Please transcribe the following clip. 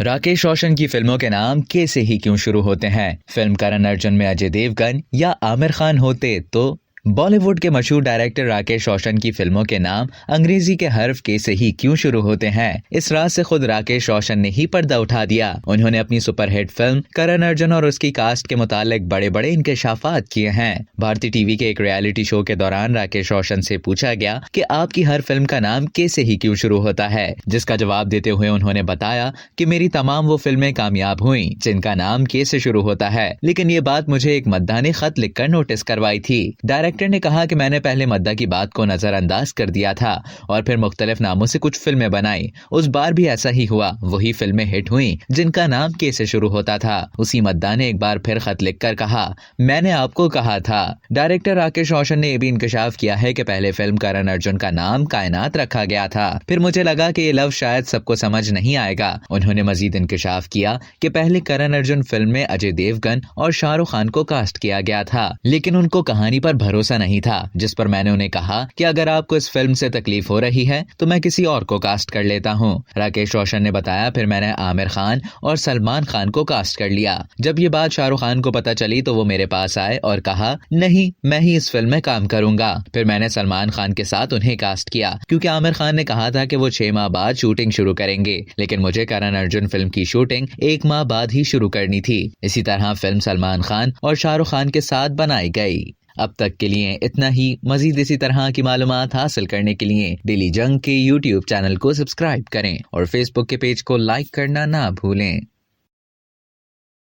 राकेश रोशन की फिल्मों के नाम के से ही क्यों शुरू होते हैं? फिल्म करण अर्जुन में अजय देवगन या आमिर खान होते तो? बॉलीवुड के मशहूर डायरेक्टर राकेश रोशन की फिल्मों के नाम अंग्रेजी के हर्फ के से ही क्यों शुरू होते हैं? इस राज से खुद राकेश रोशन ने ही पर्दा उठा दिया। उन्होंने अपनी सुपरहिट फिल्म करण अर्जुन और उसकी कास्ट के मुतालिक बड़े बड़े इंकशाफात किए हैं। भारतीय टीवी के एक रियलिटी शो के दौरान राकेश रोशन से पूछा गया कि आपकी हर फिल्म का नाम के से ही क्यों शुरू होता है, जिसका जवाब देते हुए उन्होंने बताया कि मेरी तमाम वो फिल्में कामयाब हुई जिनका नाम के से शुरू होता है, लेकिन ये बात मुझे एक मद्दा ने खत लिखकर नोटिस करवाई थी। डायरेक्टर ने कहा कि मैंने पहले मद्दा की बात को नजरअंदाज कर दिया था और फिर मुख्तलिफ नामों से कुछ फिल्में बनाई। उस बार भी ऐसा ही हुआ, वही फिल्में हिट हुई जिनका नाम के से शुरू होता था। उसी मद्दा ने एक बार फिर खत लिखकर कहा, मैंने आपको कहा था। डायरेक्टर राकेश रोशन ने यह भी इंकशाफ किया है कि पहले फिल्म करण अर्जुन का नाम कायनात रखा गया था, फिर मुझे लगा कि ये लफ्ज शायद सबको समझ नहीं आएगा। उन्होंने मजीद इंकशाफ किया कि पहले करण अर्जुन फिल्म में अजय देवगन और शाहरुख खान को कास्ट किया गया था, लेकिन उनको कहानी पर भरोसा नहीं था, जिस पर मैंने उन्हें कहा कि अगर आपको इस फिल्म से तकलीफ हो रही है तो मैं किसी और को कास्ट कर लेता हूं। राकेश रोशन ने बताया, फिर मैंने आमिर खान और सलमान खान को कास्ट कर लिया। जब ये बात शाहरुख खान को पता चली तो वो मेरे पास आए और कहा, नहीं, मैं ही इस फिल्म में काम करूंगा। फिर मैंने सलमान खान के साथ उन्हें कास्ट किया, क्योंकि आमिर खान ने कहा था कि वो 6 माह बाद शूटिंग शुरू करेंगे, लेकिन मुझे करण अर्जुन फिल्म की शूटिंग 1 माह बाद ही शुरू करनी थी। इसी तरह फिल्म सलमान खान और शाहरुख खान के साथ बनाई गई। अब तक के लिए इतना ही। मजीद इसी तरह की मालूमात हासिल करने के लिए डेली जंग के YouTube चैनल को सब्सक्राइब करें और Facebook के पेज को लाइक करना ना भूलें।